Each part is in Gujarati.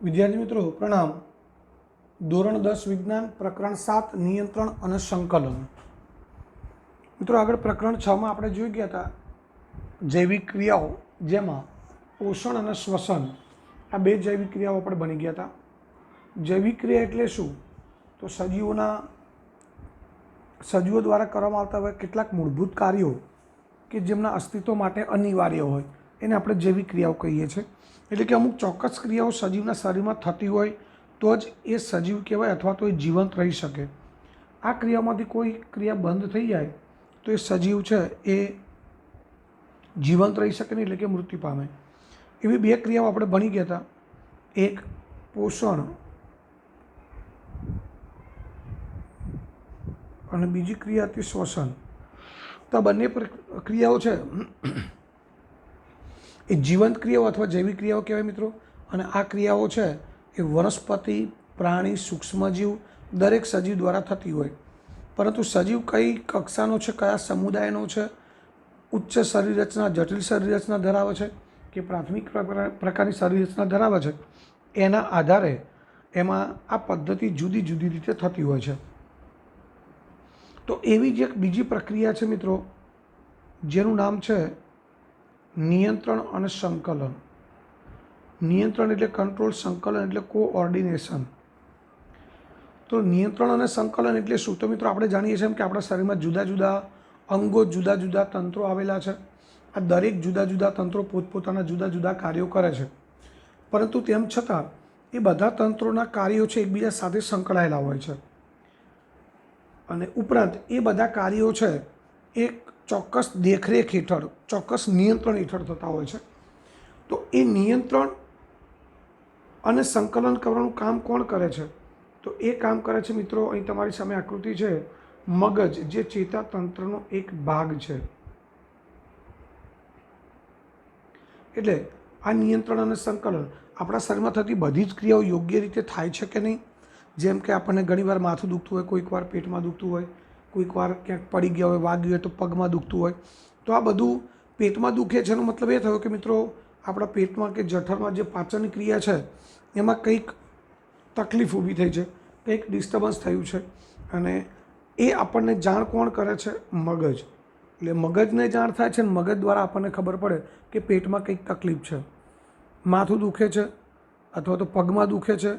विद्यार्थी मित्रों प्रणाम। धोरण 10 विज्ञान प्रकरण 7 नियंत्रण और संकलन। मित्रों आगे प्रकरण 6 में आपणे जोई गया था जैविक क्रियाओं, जेमां पोषण और श्वसन आ बे जैविक क्रियाओं पर बनी गया था। जैविक क्रिया एटले शुं? तो सजीवों द्वारा करवामां आवता होय केटलाक मूलभूत कार्यों कि जेमना अस्तित्व माटे अनिवार्य होय एने आपणे जैविक क्रियाओं कहीए छीए। एटले कि अमुक चौक्कस क्रियाओं सजीवना शरीरमां थती होय तो ज ए सजीव कहेवाय अथवा तो ए जीवंत रही शके। आ क्रियामांथी कोई क्रिया बंध थई जाय तो ए सजीव छे ए जीवंत रही शके नहीं, एटले कि मृत्यु पामे। एवी बे क्रियाओं आपणे भणी गया था। एक पोषण અને બીજી ક્રિયા હતી શ્વસન। તો આ બંને ક્રિયાઓ છે એ જીવંત ક્રિયાઓ અથવા જૈવિક ક્રિયાઓ કહેવાય મિત્રો। અને આ ક્રિયાઓ છે એ વનસ્પતિ, પ્રાણી, સૂક્ષ્મજીવ દરેક સજીવ દ્વારા થતી હોય। પરંતુ સજીવ કઈ કક્ષાનો છે, કયા સમુદાયનો છે, ઉચ્ચ શરીર રચના, જટિલ શરીર રચના ધરાવે છે કે પ્રાથમિક પ્રકારની શરીર રચના ધરાવે છે, એના આધારે એમાં આ પદ્ધતિ જુદી જુદી રીતે થતી હોય છે। तो एवी ज एक बीजी प्रक्रिया है मित्रों जेनु नाम है नियंत्रण और संकलन। नियंत्रण एटले कंट्रोल, संकलन एटले कोऑर्डिनेशन। तो नियंत्रण और संकलन एटले शुं? तो मित्रों आपणे जाणीए छीए कि आपणा शरीर में जुदा जुदा अंगों, जुदा जुदा तंत्रों आवेला छे। आ दरेक जुदा जुदा तंत्रों पोतपोताना जुदा जुदा कार्यों करे छे, परंतु तेम छतां ए बधा तंत्रोना कार्यों छे एकबीजा साथे संकळायेला होय छे। અને ઉપરાંત એ બધા કાર્યો છે એક ચોક્કસ દેખરેખ હેઠળ, ચોક્કસ નિયંત્રણ હેઠળ થતા હોય છે। તો એ નિયંત્રણ અને સંકલન કરવાનું કામ કોણ કરે છે? તો એ કામ કરે છે મિત્રો, અહીં તમારી સામે આકૃતિ છે, મગજ, જે ચેતાતંત્રનો એક ભાગ છે। એટલે આ નિયંત્રણ અને સંકલન આપણા શરીરમાં થતી બધી જ ક્રિયાઓ યોગ્ય રીતે થાય છે કે નહીં? જેમ કે આપણને ઘણીવાર માથું દુખતું હોય, કોઈક વાર પેટમાં દુખતું હોય, કોઈક વાર ક્યાંક પડી ગયા હોય, વાગ્યું હોય તો પગમાં દુખતું હોય। તો આ બધું પેટમાં દુખે છે એનો મતલબ એ થયો કે મિત્રો આપણા પેટમાં કે જઠરમાં જે પાચનની ક્રિયા છે એમાં કંઈક તકલીફ ઊભી થઈ છે, કંઈક ડિસ્ટર્બન્સ થયું છે। અને એ આપણને જાણ કોણ કરે છે? મગજ। એટલે મગજને જાણ થાય છે અને મગજ દ્વારા આપણને ખબર પડે કે પેટમાં કંઈક તકલીફ છે, માથું દુખે છે અથવા તો પગમાં દુખે છે,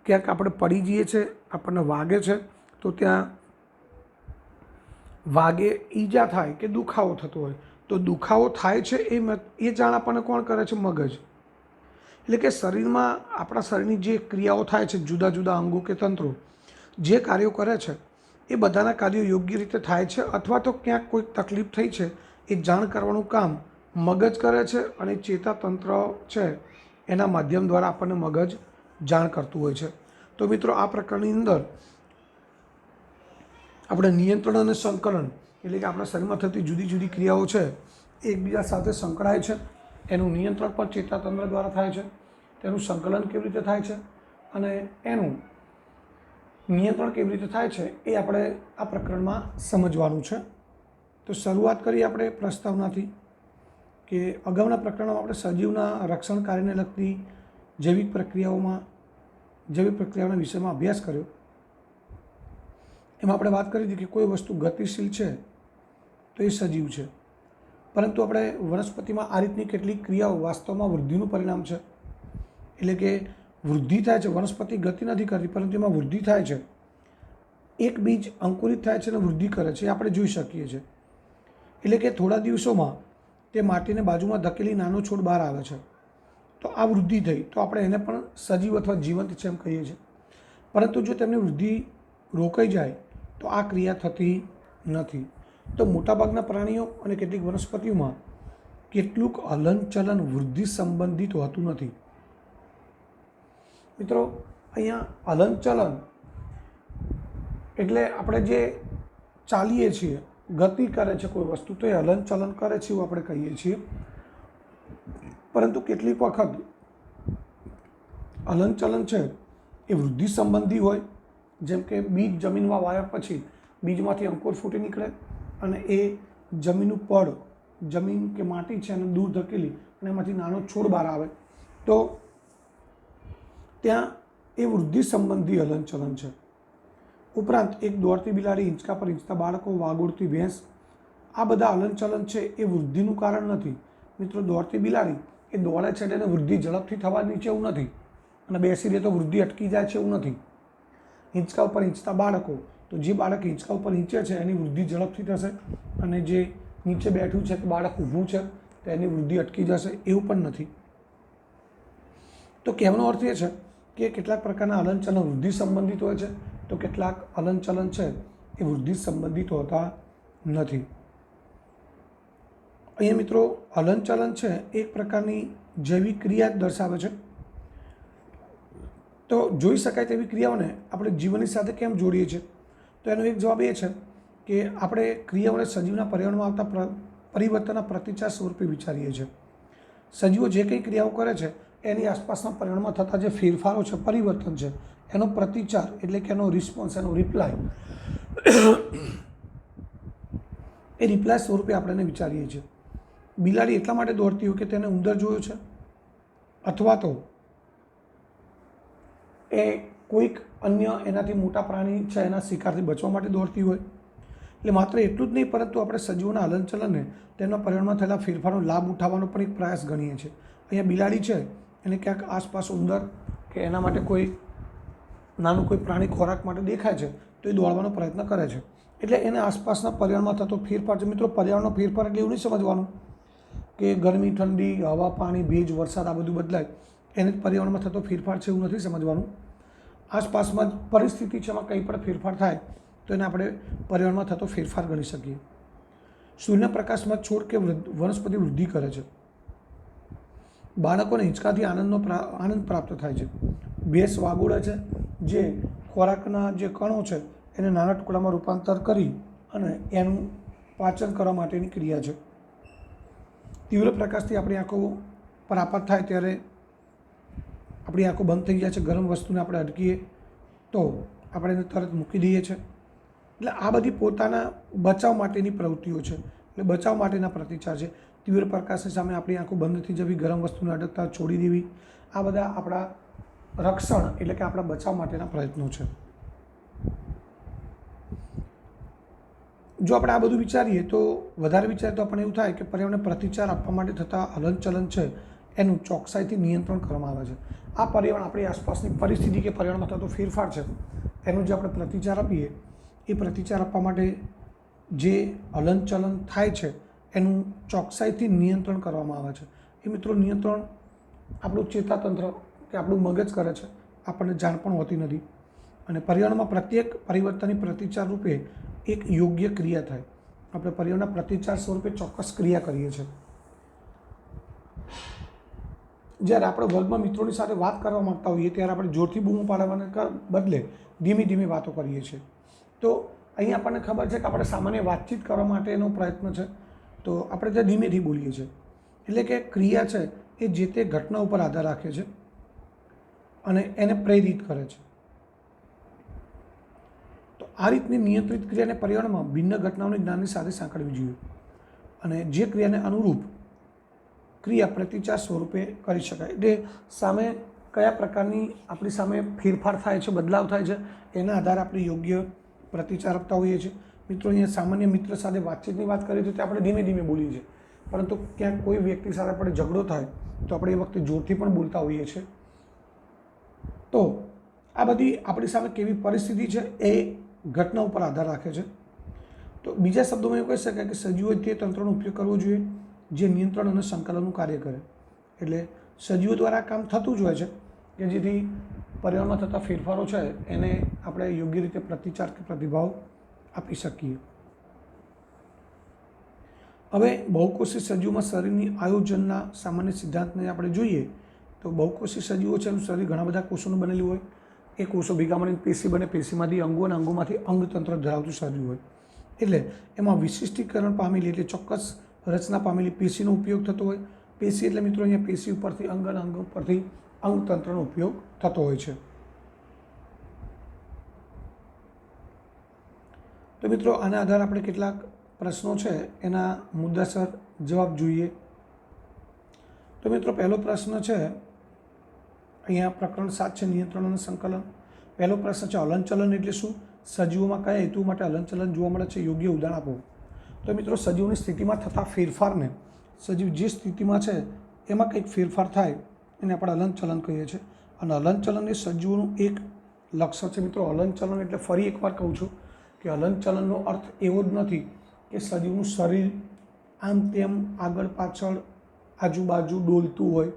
ક્યાંક આપણે પડી જઈએ છીએ, આપણને વાગે છે તો ત્યાં વાગે ઈજા થાય કે દુખાવો થતો હોય તો દુખાવો થાય છે એ જાણ આપણને કોણ કરે છે? મગજ। એટલે કે શરીરમાં આપણા શરીરની જે ક્રિયાઓ થાય છે, જુદા જુદા અંગો કે તંત્રો જે કાર્યો કરે છે એ બધાના કાર્યો યોગ્ય રીતે થાય છે અથવા તો ક્યાંક કોઈક તકલીફ થઈ છે એ જાણ કરવાનું કામ મગજ કરે છે। અને ચેતાતંત્ર છે એના માધ્યમ દ્વારા આપણને મગજ જાણ કરતું હોય છે। તો મિત્રો આ પ્રકરણની અંદર આપણે નિયંત્રણ અને સંકલન એટલે કે આપણા શરીરમાં થતી જુદી જુદી ક્રિયાઓ છે એકબીજા સાથે સંકળાય છે। એનું નિયંત્રણ પણ ચેતાતંત્ર દ્વારા થાય છે, તેનું સંકલન કેવી રીતે થાય છે અને એનું નિયંત્રણ કેવી રીતે થાય છે એ આપણે આ પ્રકરણમાં સમજવાનું છે। તો શરૂઆત કરીએ આપણે પ્રસ્તાવનાથી કે અગાઉના પ્રકરણમાં આપણે સજીવના રક્ષણ કાર્યને લગતી જૈવિક પ્રક્રિયાઓના વિષયમાં અભ્યાસ કર્યો। એમાં આપણે વાત કરી હતી કે કોઈ વસ્તુ ગતિશીલ છે તો એ સજીવ છે, પરંતુ આપણે વનસ્પતિમાં આ રીતની કેટલીક ક્રિયાઓ વાસ્તવમાં વૃદ્ધિનું પરિણામ છે। એટલે કે વૃદ્ધિ થાય છે, વનસ્પતિ ગતિ નથી કરતી પરંતુ એમાં વૃદ્ધિ થાય છે। એક બીજ અંકુરિત થાય છે અને વૃદ્ધિ કરે છે, એ આપણે જોઈ શકીએ છીએ। એટલે કે થોડા દિવસોમાં તે માટીને બાજુમાં ધકેલી નાનો છોડ બહાર આવે છે, તો આ વૃદ્ધિ થઈ તો આપણે એને પણ સજીવ અથવા જીવંત છે એમ કહીએ છીએ। પરંતુ જો તેમની વૃદ્ધિ રોકાઈ જાય તો આ ક્રિયા થતી નથી। તો મોટાભાગના પ્રાણીઓ અને કેટલીક વનસ્પતિઓમાં કેટલુંક હલનચલન વૃદ્ધિ સંબંધિત હોતું નથી। મિત્રો અહીંયા હલનચલન એટલે આપણે જે ચાલીએ છીએ, ગતિ કરે છે કોઈ વસ્તુ, તો એ હલનચલન કરે છે એવું આપણે કહીએ છીએ। પરંતુ કેટલીક વખત હલનચલન છે એ વૃદ્ધિ સંબંધી હોય, જેમ કે બીજ જમીનમાં વાવ્યા પછી બીજમાંથી અંકુર ફૂટી નીકળે અને એ જમીનનું પડ, જમીન કે માટી છે એને દૂર ધકેલી અને એમાંથી નાનો છોડ બહાર આવે, તો ત્યાં એ વૃદ્ધિ સંબંધી હલનચલન છે. ઉપરાંત એક દોડતી બિલાડી, હિંચકા પર હિંચતા બાળકો, વાગોળતી ભેંસ, આ બધા હલનચલન છે એ વૃદ્ધિનું કારણ નથી. મિત્રો, દોડતી બિલાડી એ દોડે છે એટલે એને વૃદ્ધિ ઝડપથી થવાની છે એવું નથી, અને બેસી રહે તો વૃદ્ધિ અટકી જાય છે એવું નથી. હિંચકા ઉપર હિંચતા બાળકો, તો જે બાળક હિંચકા ઉપર હિંચે છે એની વૃદ્ધિ ઝડપથી થશે, અને જે નીચે બેઠું છે કે બાળક ઊભું છે તો એની વૃદ્ધિ અટકી જશે એવું પણ નથી. તો કહેવાનો અર્થ એ છે કે કેટલાક પ્રકારના હલનચલન વૃદ્ધિ સંબંધિત હોય છે, તો કેટલાક હલનચલન છે એ વૃદ્ધિ સંબંધિત હોતા નથી. અહીંયા મિત્રો હલનચલન છે એક પ્રકારની જૈવિક ક્રિયા જ દર્શાવે છે. તો જોઈ શકાય તેવી ક્રિયાઓને આપણે જીવનની સાથે કેમ જોડીએ છીએ? તો એનો એક જવાબ એ છે કે આપણે ક્રિયાઓને સજીવના પર્યાવરણમાં આવતા પરિવર્તનના પ્રતિચાર સ્વરૂપે વિચારીએ છીએ. સજીવો જે કંઈ ક્રિયાઓ કરે છે એની આસપાસના પર્યાવરણમાં થતા જે ફેરફારો છે, પરિવર્તન છે, એનો પ્રતિચાર એટલે કે એનો રિસ્પોન્સ, એનો રિપ્લાય, એ રિપ્લાય સ્વરૂપે આપણે એને વિચારીએ છીએ. બિલાડી એટલા માટે દોડતી હોય કે તેને ઉંદર જોયો છે, અથવા તો એ કોઈક અન્ય એનાથી મોટા પ્રાણી છે એના શિકારથી બચવા માટે દોડતી હોય. એટલે માત્ર એટલું જ નહીં, પરંતુ આપણે સજીવોના હલનચલનને તેમના પર્યાવરણમાં થયેલા ફેરફારનો લાભ ઉઠાવવાનો પણ એક પ્રયાસ ગણીએ છીએ. અહીંયા બિલાડી છે એને ક્યાંક આસપાસ ઉંદર કે એના માટે કોઈ નાનું કોઈ પ્રાણી ખોરાક માટે દેખાય છે તો એ દોડવાનો પ્રયત્ન કરે છે. એટલે એને આસપાસના પર્યાવરણમાં થતો ફેરફાર છે. મિત્રો, પર્યાવરણનો ફેરફાર એટલે એવું નહીં સમજવાનું કે ગરમી, ઠંડી, હવા, પાણી, ભેજ, વરસાદ આ બધું બદલાય એને જ પર્યાવરણમાં થતો ફેરફાર છે એવું નથી સમજવાનું. આસપાસમાં પરિસ્થિતિ છે એમાં કંઈ પણ ફેરફાર થાય તો એને આપણે પર્યાવરણમાં થતો ફેરફાર ગણી શકીએ. સૂર્યપ્રકાશમાં છોડ કે વનસ્પતિ વૃદ્ધિ કરે છે. બાળકોને હિંચકાથી આનંદ પ્રાપ્ત થાય છે. ભેંસ વાગોળે છે, જે ખોરાકના જે કણો છે એને નાના ટુકડામાં રૂપાંતર કરી અને એનું પાચન કરવા માટેની ક્રિયા છે. તીવ્ર પ્રકાશથી આપણી આંખો પર આપાત થાય ત્યારે આપણી આંખો બંધ થઈ જાય છે. ગરમ વસ્તુને આપણે અટકીએ તો આપણે એને તરત મૂકી દઈએ છીએ. એટલે આ બધી પોતાના બચાવ માટેની પ્રવૃત્તિઓ છે, એટલે બચાવ માટેના પ્રતિચાર છે. તીવ્ર પ્રકાશની સામે આપણી આંખો બંધ થઈ જવી, ગરમ વસ્તુને અટકતા છોડી દેવી, આ બધા આપણા રક્ષણ એટલે કે આપણા બચાવ માટેના પ્રયત્નો છે. જો આપણે આ બધું વિચારીએ તો વધારે વિચારીએ તો આપણને એવું થાય કે પર્યાવરણને પ્રતિચાર આપવા માટે થતા હલનચલન છે એનું ચોકસાઈથી નિયંત્રણ કરવામાં આવે છે. આ પર્યાવરણ આપણી આસપાસની પરિસ્થિતિ કે પર્યાવરણમાં થતો ફેરફાર છે એનો જે આપણે પ્રતિચાર આપીએ એ પ્રતિચાર આપવા માટે જે હલનચલન થાય છે એનું ચોકસાઈથી નિયંત્રણ કરવામાં આવે છે. એ મિત્રો નિયંત્રણ આપણું ચેતાતંત્ર કે આપણું મગજ કરે છે, આપણને જાણ પણ હોતી નથી. અને પર્યાવરણમાં પ્રત્યેક પરિવર્તનની પ્રતિચાર રૂપે એક યોગ્ય ક્રિયા થાય. આપણે પર્યાવરણના પ્રતિચાર સ્વરૂપે ચોક્કસ ક્રિયા કરીએ છીએ. જ્યારે આપણે વર્ગમાં મિત્રોની સાથે વાત કરવા માગતા હોઈએ ત્યારે આપણે જોરથી બૂમો પાડવાને બદલે ધીમે ધીમે વાતો કરીએ છીએ. તો અહીં આપણને ખબર છે કે આપણે સામાન્ય વાતચીત કરવા માટેનો પ્રયત્ન છે, તો આપણે ત્યાં ધીમેથી બોલીએ છીએ. એટલે કે ક્રિયા છે એ જે તે ઘટના ઉપર આધાર રાખે છે અને એને પ્રેરિત કરે છે. તો આ રીતની નિયંત્રિત ક્રિયાને પર્યાવરણમાં ભિન્ન ઘટનાઓની જ્ઞાનની સાથે સાંકળવી જોઈએ, અને જે ક્રિયાને અનુરૂપ ક્રિયા પ્રતિચાર સ્વરૂપે કરી શકાય. એટલે સામે કયા પ્રકારની આપણી સામે ફેરફાર થાય છે, બદલાવ થાય છે, એના આધારે આપણે યોગ્ય પ્રતિચાર આપતા હોઈએ છીએ. મિત્રો, અહીંયા સામાન્ય મિત્ર સાથે વાતચીતની વાત કરીએ તો તે આપણે ધીમે ધીમે બોલીએ છીએ, પરંતુ ક્યાંક કોઈ વ્યક્તિ સાથે આપણે ઝઘડો થાય તો આપણે એ વખતે જોરથી પણ બોલતા હોઈએ છીએ. તો આ બધી આપણી સામે કેવી પરિસ્થિતિ છે એ ઘટના ઉપર આધાર રાખે છે. તો બીજા શબ્દોમાં એવું કહી શકાય કે સજીવોએ તે તંત્રનો ઉપયોગ કરવો જોઈએ જે નિયંત્રણ અને સંકલનનું કાર્ય કરે. એટલે સજીવો દ્વારા કામ થતું જ હોય છે કે જેથી પર્યાવરણમાં થતા ફેરફારો છે એને આપણે યોગ્ય રીતે પ્રતિચાર કે પ્રતિભાવ આપી શકીએ. હવે બહુકોષી સજીવોમાં શરીરની આયોજનના સામાન્ય સિદ્ધાંતને આપણે જોઈએ તો બહુકોષી સજીવો છે એનું શરીર ઘણા બધા કોષોનું બનેલું હોય. એ કોષો ભેગા મળીને પેશી બને, પેશીમાંથી અંગો અને અંગોમાંથી અંગતંત્ર ધરાવતું શરીર હોય. એટલે એમાં વિશિષ્ટીકરણ પામેલી એટલે ચોક્કસ રચના પામેલી પેશીનો ઉપયોગ થતો હોય. પેશી એટલે મિત્રો અહીંયા પેશી ઉપરથી અંગ અને અંગ ઉપરથી અંગતંત્રનો ઉપયોગ થતો હોય છે. તો મિત્રો, આના આધારે આપણે કેટલાક પ્રશ્નો છે એના મુદ્દાસર જવાબ જોઈએ. તો મિત્રો, પહેલો પ્રશ્ન છે અહીંયા પ્રકરણ 7 છે નિયંત્રણ અને સંકલન. પહેલો પ્રશ્ન છે હલનચલન એટલે શું? સજીવોમાં કયા હેતુ માટે હલનચલન જોવા મળે છે? યોગ્ય ઉદાહરણ આપો. તો મિત્રો સજીવની સ્થિતિમાં થતા ફેરફારને, સજીવ જે સ્થિતિમાં છે એમાં કંઈક ફેરફાર થાય એને આપણે હલનચલન કહીએ છીએ. અને હલનચલન એ સજીવોનું એક લક્ષણ છે. મિત્રો હલનચલન એટલે ફરી એકવાર કહું છું કે હલનચલનનો અર્થ એવો જ નથી કે સજીવનું શરીર આમ તેમ આગળ પાછળ આજુબાજુ ડોલતું હોય,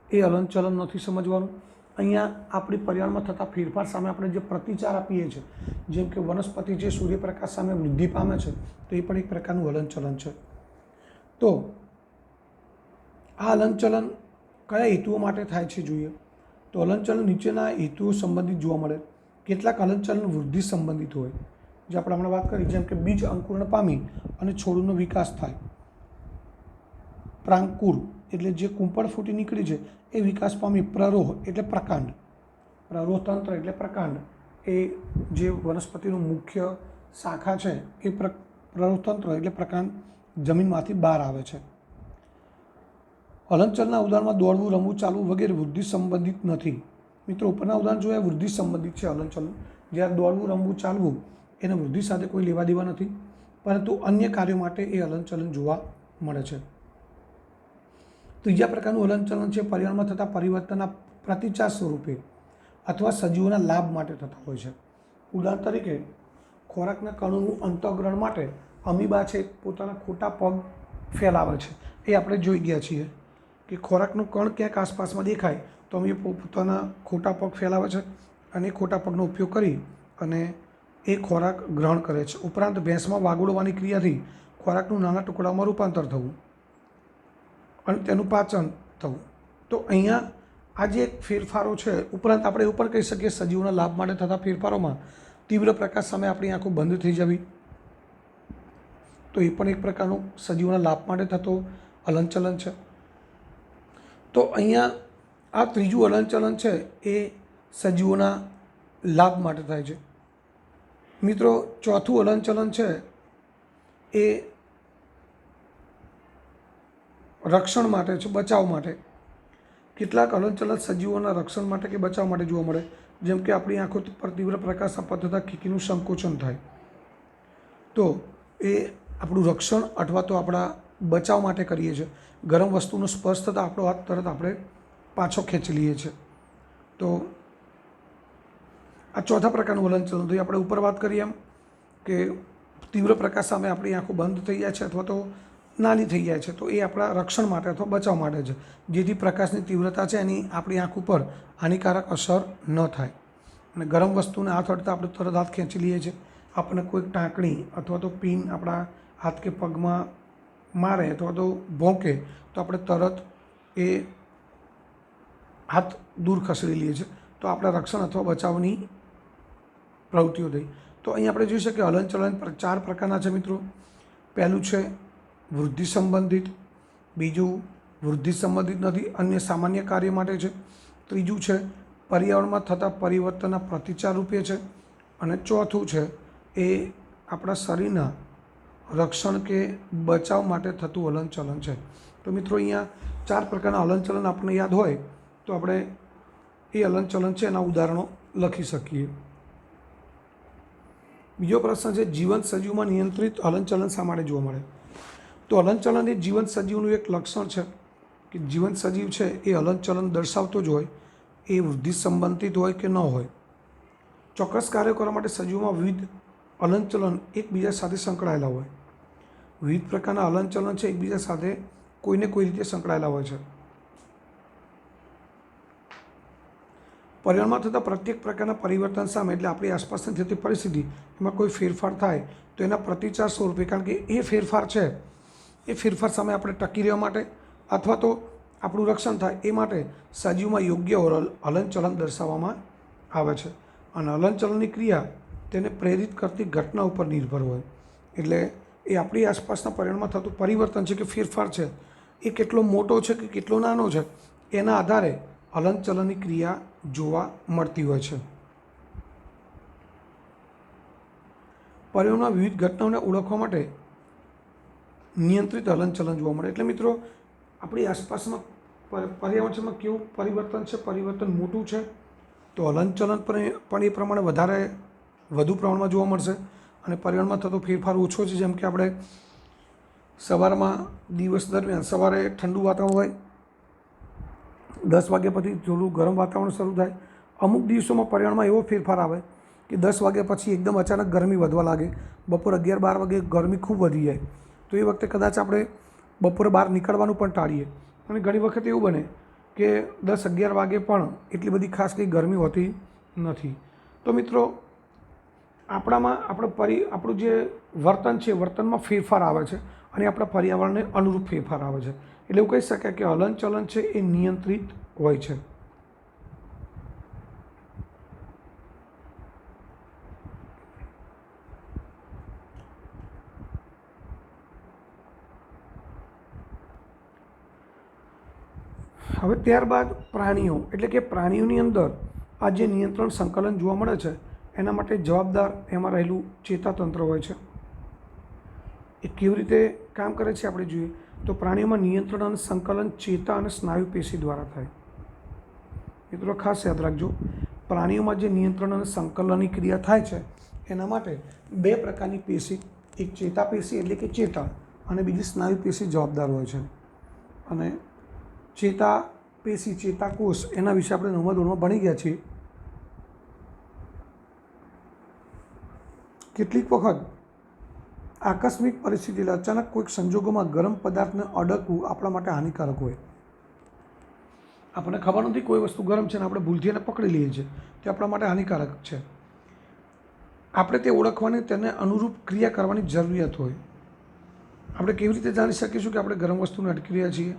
એ હલનચલન નથી સમજવાનું. અહીંયા આપણી પર્યાવરણમાં થતા ફેરફાર સામે આપણે જે પ્રતિચાર આપીએ છીએ, જેમ કે વનસ્પતિ જે સૂર્યપ્રકાશ સામે વૃદ્ધિ પામે છે, તો એ પણ એક પ્રકારનું હલનચલન છે. તો આ હલનચલન કયા હેતુઓ માટે થાય છે જોઈએ તો હલનચલન નીચેના હેતુઓ સંબંધિત જોવા મળે. કેટલાક હલનચલન વૃદ્ધિ સંબંધિત હોય, જે આપણે હમણાં વાત કરી, જેમ કે બીજ અંકુરણ પામી અને છોડનો વિકાસ થાય. પ્રાંકુર એટલે જે કુંપળ ફૂટી નીકળી છે એ વિકાસ પામી. પ્રરોહ એટલે પ્રકાંડ, પ્રરોહતંત્ર એટલે પ્રકાંડ, એ જે વનસ્પતિનું મુખ્ય શાખા છે એ પ્રરોહતંત્ર એટલે પ્રકાંડ જમીનમાંથી બહાર આવે છે. હલનચલનના ઉદાહરણમાં દોડવું, રમવું, ચાલવું વગેરે વૃદ્ધિ સંબંધિત નથી. મિત્રો ઉપરના ઉદાહરણ જોયા વૃદ્ધિ સંબંધિત છે હલનચલન. જ્યારે દોડવું, રમવું, ચાલવું એને વૃદ્ધિ સાથે કોઈ લેવા દેવા નથી, પરંતુ અન્ય કાર્યો માટે એ હલનચલન જોવા મળે છે. ત્રીજા પ્રકારનું હલનચલન છે પર્યાવરણમાં થતા પરિવર્તનના પ્રતિચાર સ્વરૂપે અથવા સજીવોના લાભ માટે થતા હોય છે. ઉદાહરણ તરીકે ખોરાકના કણોનું અંતઃગ્રહણ માટે અમીબા છે પોતાના ખોટા પગ ફેલાવે છે. એ આપણે જોઈ ગયા છીએ કે ખોરાકનું કણ ક્યાંક આસપાસમાં દેખાય તો અમી પોતાના ખોટા પગ ફેલાવે છે અને એ ખોટા પગનો ઉપયોગ કરી અને એ ખોરાક ગ્રહણ કરે છે. ઉપરાંત ભેંસમાં વાગોળવાની ક્રિયાથી ખોરાકનું નાના ટુકડામાં રૂપાંતર થવું અને તેનું પાચન થવું. તો અહીંયા આ જે ફેરફારો છે, ઉપરાંત આપણે એવું પણ કહી શકીએ સજીવોના લાભ માટે થતા ફેરફારોમાં તીવ્ર પ્રકાશ સામે આપણી આંખો બંધ થઈ જવી, તો એ પણ એક પ્રકારનું સજીવોના લાભ માટે થતો હલનચલન છે. તો અહીંયા આ ત્રીજું હલનચલન છે એ સજીવોના લાભ માટે થાય છે. મિત્રો ચોથું હલનચલન છે એ રક્ષણ માટે છે, બચાવ માટે. કેટલાક હલનચલન સજીવોના રક્ષણ માટે કે બચાવ માટે જોવા મળે, જેમ કે આપણી આંખો પર તીવ્ર પ્રકાશ આપવા થતાં ખીકીનું સંકોચન થાય, તો એ આપણું રક્ષણ અથવા તો આપણા બચાવ માટે કરીએ છીએ. ગરમ વસ્તુનો સ્પર્શ થતાં આપણો હાથ તરત આપણે પાછો ખેંચી લઈએ છીએ. તો આ ચોથા પ્રકારનું હલનચલન થયું. આપણે ઉપર વાત કરીએ એમ કે તીવ્ર પ્રકાશ સામે આપણી આંખો બંધ થઈ જાય છે અથવા તો નાની થઈ જાય છે, તો એ આપણા રક્ષણ માટે અથવા બચાવ માટે છે, જેથી પ્રકાશની તીવ્રતા છે એની આપણી આંખ ઉપર હાનિકારક અસર ન થાય. અને ગરમ વસ્તુને હાથ અડતા આપણે તરત હાથ ખેંચી લઈએ છીએ. આપણને કોઈક ટાંકણી અથવા તો પિન આપણા હાથ કે પગમાં મારે અથવા તો ભોંકે તો આપણે તરત એ હાથ દૂર ખસેડી લઈએ છીએ. તો આપણા રક્ષણ અથવા બચાવની પ્રવૃત્તિઓ થઈ. તો અહીં આપણે જોઈ શકીએ હલનચલન 4 પ્રકારના છે મિત્રો. પહેલું છે વૃદ્ધિ સંબંધિત, બીજું વૃદ્ધિ સંબંધિત નથી, અન્ય સામાન્ય કાર્ય માટે છે, ત્રીજું છે પર્યાવરણમાં થતા પરિવર્તનના પ્રતિચાર રૂપે છે, અને ચોથું છે એ આપણા શરીરના રક્ષણ કે બચાવ માટે થતું હલનચલન છે. તો મિત્રો અહીંયા 4 પ્રકારના હલનચલન આપણને યાદ હોય તો આપણે એ હલનચલન છે એના ઉદાહરણો લખી શકીએ. બીજો પ્રશ્ન છે જીવંત સજીવમાં નિયંત્રિત હલનચલન શા માટે જોવા મળે? તો હલનચલન એ જીવંત સજીવનું એક લક્ષણ છે કે જીવંત સજીવ છે એ હલનચલન દર્શાવતો જ હોય, એ વૃદ્ધિ સંબંધિત હોય કે ન હોય. ચોક્કસ કાર્યો કરવા માટે સજીવોમાં વિવિધ હલનચલન એકબીજા સાથે સંકળાયેલા હોય. વિવિધ પ્રકારના હલનચલન છે એકબીજા સાથે કોઈને કોઈ રીતે સંકળાયેલા હોય છે. પર્યાવરણમાં થતા પ્રત્યેક પ્રકારના પરિવર્તન સામે, એટલે આપણી આસપાસની થતી પરિસ્થિતિ એમાં કોઈ ફેરફાર થાય તો એના પ્રતિચાર સ્વરૂપે, કારણ કે એ ફેરફાર છે એ ફેરફાર સામે આપણે ટકી રહેવા માટે અથવા તો આપણું રક્ષણ થાય એ માટે સજીવમાં યોગ્ય હલનચલન દર્શાવવામાં આવે છે. અને હલનચલનની ક્રિયા તેને પ્રેરિત કરતી ઘટના ઉપર નિર્ભર હોય. એટલે એ આપણી આસપાસના પર્યાવરણમાં થતું પરિવર્તન છે કે ફેરફાર છે એ કેટલો મોટો છે કે કેટલો નાનો છે એના આધારે હલનચલનની ક્રિયા જોવા મળતી હોય છે. પર્યાવરણમાં વિવિધ ઘટનાઓને ઓળખવા માટે નિયંત્રિત હલનચલન જોવા મળે. એટલે મિત્રો આપણી આસપાસમાં પર્યાવરણમાં કેવું પરિવર્તન છે, પરિવર્તન મોટું છે, તો હલનચલન પણ એ પ્રમાણે વધુ પ્રમાણમાં જોવા મળશે અને પર્યાવરણમાં થતો ફેરફાર ઓછો છે. જેમ કે આપણે સવારમાં દિવસ દરમિયાન સવારે ઠંડુ વાતાવરણ હોય, 10 વાગ્યા પછી થોડું ગરમ વાતાવરણ શરૂ થાય. અમુક દિવસોમાં પર્યાવરણમાં એવો ફેરફાર આવે કે 10 વાગ્યા પછી એકદમ અચાનક ગરમી વધવા લાગે, બપોર 11-12 વાગે ગરમી ખૂબ વધી જાય. તો એ વખતે કદાચ આપણે બપોરે બહાર નીકળવાનું પણ ટાળીએ અને ઘણી વખત એવું બને કે 10-11 વાગે પણ એટલી બધી ખાસ કંઈ ગરમી હોતી નથી. તો મિત્રો આપણું જે વર્તન છે, વર્તનમાં ફેરફાર આવે છે અને આપણા પર્યાવરણને અનુરૂપ ફેરફાર આવે છે. એટલે એવું કહી શકાય કે હલનચલન છે એ નિયંત્રિત હોય છે. હવે ત્યારબાદ પ્રાણીઓ, એટલે કે પ્રાણીઓની અંદર આ જે નિયંત્રણ સંકલન જોવા મળે છે એના માટે જવાબદાર એમાં રહેલું ચેતાતંત્ર હોય છે. એ કેવી રીતે કામ કરે છે આપણે જોઈએ તો પ્રાણીઓમાં નિયંત્રણ અને સંકલન ચેતા અને સ્નાયુ પેશી દ્વારા થાય. મિત્રો ખાસ યાદ રાખજો, પ્રાણીઓમાં જે નિયંત્રણ અને સંકલનની ક્રિયા થાય છે એના માટે 2 પ્રકારની પેશી, એક ચેતા પેશી એટલે કે ચેતા અને બીજી સ્નાયુ પેશી જવાબદાર હોય છે. અને ચેતા પેશી, ચેતાકોષ એના વિશે આપણે 9મા ધોરણમાં ભણી ગયા છીએ. કેટલીક વખત આકસ્મિક પરિસ્થિતિ એટલે અચાનક કોઈક સંજોગોમાં ગરમ પદાર્થને અડકવું આપણા માટે હાનિકારક હોય. આપણને ખબર નથી કોઈ વસ્તુ ગરમ છે ને આપણે ભૂલથી એને પકડી લઈએ છીએ, તે આપણા માટે હાનિકારક છે. આપણે તે ઓળખવાની, તેને અનુરૂપ ક્રિયા કરવાની જરૂરિયાત હોય. આપણે કેવી રીતે જાણી શકીશું કે આપણે ગરમ વસ્તુને અટકી રહ્યા છીએ?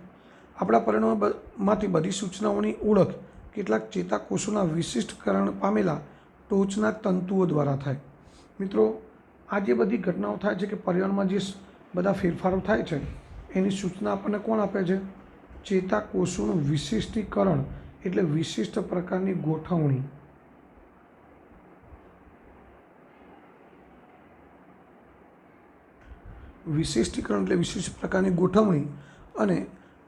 આપણા પરિણામોમાંથી બધી સૂચનાઓની ઓળખ કેટલાક ચેતાકોષોના વિશિષ્ટકરણ પામેલા ટોચના તંતુઓ દ્વારા થાય. મિત્રો આ જે બધી ઘટનાઓ થાય છે કે પર્યાવરણમાં જે બધા ફેરફારો થાય છે એની સૂચના આપણને કોણ આપે છે? ચેતાકોષોનું વિશિષ્ટીકરણ એટલે વિશિષ્ટ પ્રકારની ગોઠવણી. વિશિષ્ટીકરણ એટલે વિશિષ્ટ પ્રકારની ગોઠવણી અને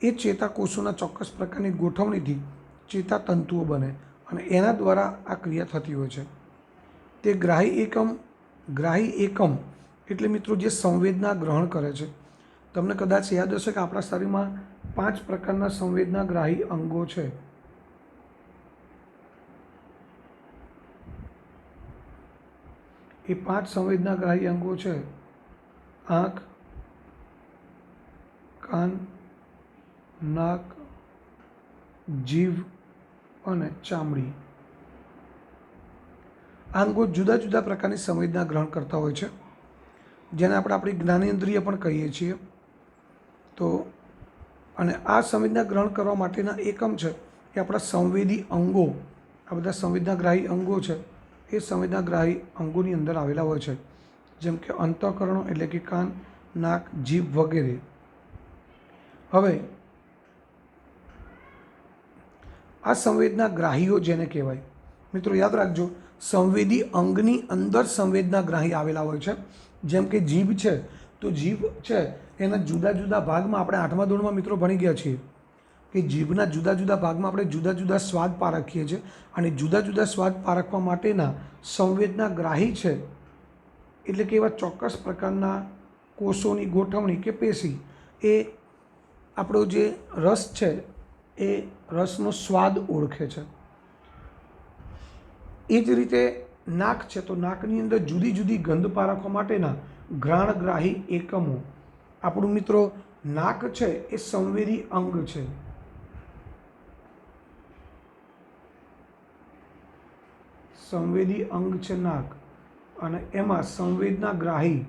એ ચેતાકોષોના ચોક્કસ પ્રકારની ગોઠવણીથી ચેતાતંતુઓ બને અને એના દ્વારા આ ક્રિયા થતી હોય છે. તે ગ્રાહી એકમ એટલે મિત્રો જે સંવેદના ગ્રહણ કરે છે. તમને કદાચ યાદ હશે કે આપણા શરીરમાં 5 પ્રકારના સંવેદનાગ્રાહી અંગો છે. એ 5 સંવેદનાગ્રાહી અંગો છે: આંખ, કાન, નાક, જીભ અને ચામડી. આ અંગો જુદા જુદા પ્રકારની સંવેદના ગ્રહણ કરતા હોય છે, જેને આપણે આપણી જ્ઞાનેન્દ્રિય પણ કહીએ છીએ. તો અને આ સંવેદના ગ્રહણ કરવા માટેના એકમ છે એ આપણા સંવેદી અંગો, આ બધા સંવેદનાગ્રાહી અંગો છે એ સંવેદનાગ્રાહી અંગોની અંદર આવેલા હોય છે, જેમ કે અંતઃકરણો એટલે કે કાન, નાક, જીભ વગેરે. હવે આ સંવેદનાગ્રાહીઓ જેને કહેવાય, મિત્રો યાદ રાખજો, સંવેદી અંગની અંદર સંવેદનાગ્રાહી આવેલા હોય છે. જેમ કે જીભ છે, તો જીભ છે એના જુદા જુદા ભાગમાં આપણે 8મા ધોરણમાં મિત્રો ભણી ગયા છીએ કે જીભના જુદા જુદા ભાગમાં આપણે જુદા જુદા સ્વાદ પારખીએ છીએ અને જુદા જુદા સ્વાદ પારખવા માટેના સંવેદનાગ્રાહી છે એટલે કે એવા ચોક્કસ પ્રકારના કોષોની ગોઠવણી કે પેશી એ આપણો જે રસ છે એ રસનો સ્વાદ ઓળખે છે. એ જ રીતે નાક છે, તો નાકની અંદર જુદી જુદી ગંધ પારખવા માટેના ઘ્રાણગ્રાહી એકમો. આપણું મિત્રો નાક છે એ સંવેદી અંગ છે. સંવેદી અંગ છે નાક, અને એમાં સંવેદનાગ્રાહી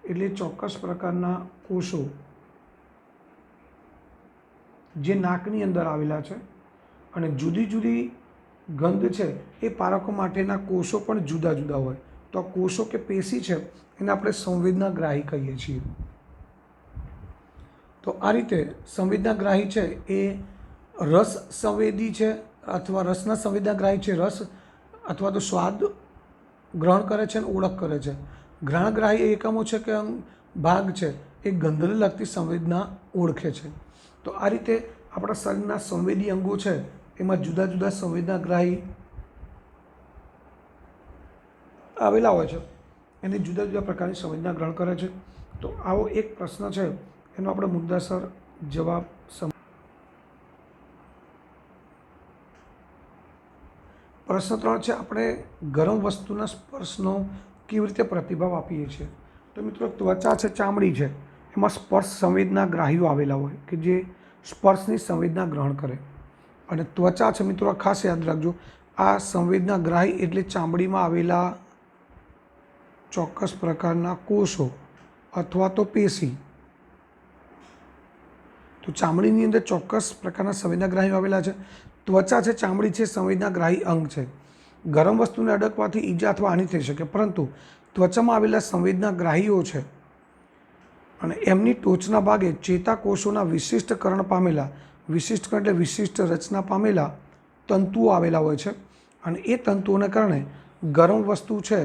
એટલે ચોક્કસ પ્રકારના કોષો જે નાકની અંદર આવેલા છે અને જુદી જુદી ગંધ છે એ પારખવા માટેના કોષો પણ જુદા જુદા હોય. તો કોષો કે પેશી છે એને આપણે સંવેદનાગ્રાહી કહીએ છીએ. તો આ રીતે સંવેદનાગ્રાહી છે એ રસ સંવેદી છે અથવા રસના સંવેદનાગ્રાહી છે, રસ અથવા તો સ્વાદ ગ્રહણ કરે છે અને ઓળખ કરે છે. ઘ્રાણગ્રાહી એકમો છે કે ભાગ છે એ ગંધને લગતી સંવેદના ઓળખે છે. તો આ રીતે આપણા શરીરના સંવેદી અંગો છે એમાં જુદા જુદા સંવેદનાગ્રાહી આવેલા હોય છે, એને જુદા જુદા પ્રકારની સંવેદના ગ્રહણ કરે છે. તો આવો એક પ્રશ્ન છે, એનો આપણે મુદ્દાસર જવાબ પ્રશ્ન 3 છે, આપણે ગરમ વસ્તુના સ્પર્શનો કેવી રીતે પ્રતિભાવ આપીએ છીએ. તો મિત્રો, ત્વચા છે, ચામડી છે, એમાં સ્પર્શ સંવેદનાગ્રાહીઓ આવેલા હોય કે જે સ્પર્શની સંવેદના ગ્રહણ કરે. અને ત્વચા છે મિત્રો, ખાસ યાદ રાખજો, આ સંવેદનાગ્રાહી એટલે ચામડીમાં આવેલા ચોક્કસ પ્રકારના કોષો અથવા તો પેશી. તો ચામડીની અંદર ચોક્કસ પ્રકારના સંવેદનાગ્રાહીઓ આવેલા છે. ત્વચા છે, ચામડી છે, સંવેદનાગ્રાહી અંગ છે. ગરમ વસ્તુને અડકવાથી ઈજા અથવા હાનિ થઈ શકે, પરંતુ ત્વચામાં આવેલા સંવેદનાગ્રાહીઓ છે અને એમની ટોચના ભાગે ચેતાકોષોના વિશિષ્ટકરણ પામેલા, વિશિષ્ટકરણ એટલે વિશિષ્ટ રચના પામેલા તંતુઓ આવેલા હોય છે. અને એ તંતુઓને કારણે ગરમ વસ્તુ છે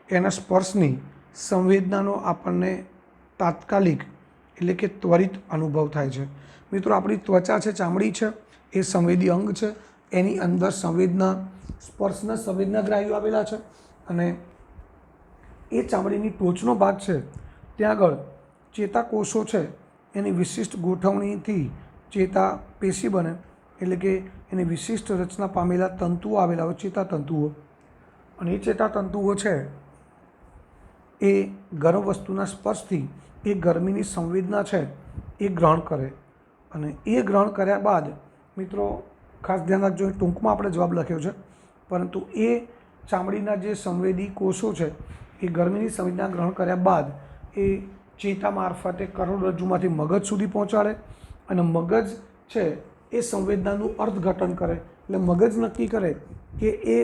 એના સ્પર્શની સંવેદનાનો આપણને તાત્કાલિક એટલે કે ત્વરિત અનુભવ થાય છે. મિત્રો, આપણી ત્વચા છે, ચામડી છે, એ સંવેદી અંગ છે. એની અંદર સ્પર્શના સંવેદનાગ્રાહીઓ આવેલા છે અને એ ચામડીની ટોચનો ભાગ છે ત્યાં આગળ ચેતાકોષો છે એની વિશિષ્ટ ગોઠવણીથી ચેતા પેશી બને, એટલે કે એની વિશિષ્ટ રચના પામેલા તંતુઓ આવેલા હોય, ચેતાતંતુઓ. અને એ ચેતાતંતુઓ છે એ ગરમ વસ્તુના સ્પર્શથી એ ગરમીની સંવેદના છે એ ગ્રહણ કરે. અને એ ગ્રહણ કર્યા બાદ મિત્રો, ખાસ ધ્યાન રાખજો, ટૂંકમાં આપણે જવાબ લખ્યો છે, પરંતુ એ ચામડીના જે સંવેદી કોષો છે એ ગરમીની સંવેદના ગ્રહણ કર્યા બાદ એ ચેતા મારફતે કરોડરજ્જુમાંથી મગજ સુધી પહોંચાડે. અને મગજ છે એ સંવેદનાનું અર્થઘટન કરે. એટલે મગજ નક્કી કરે કે એ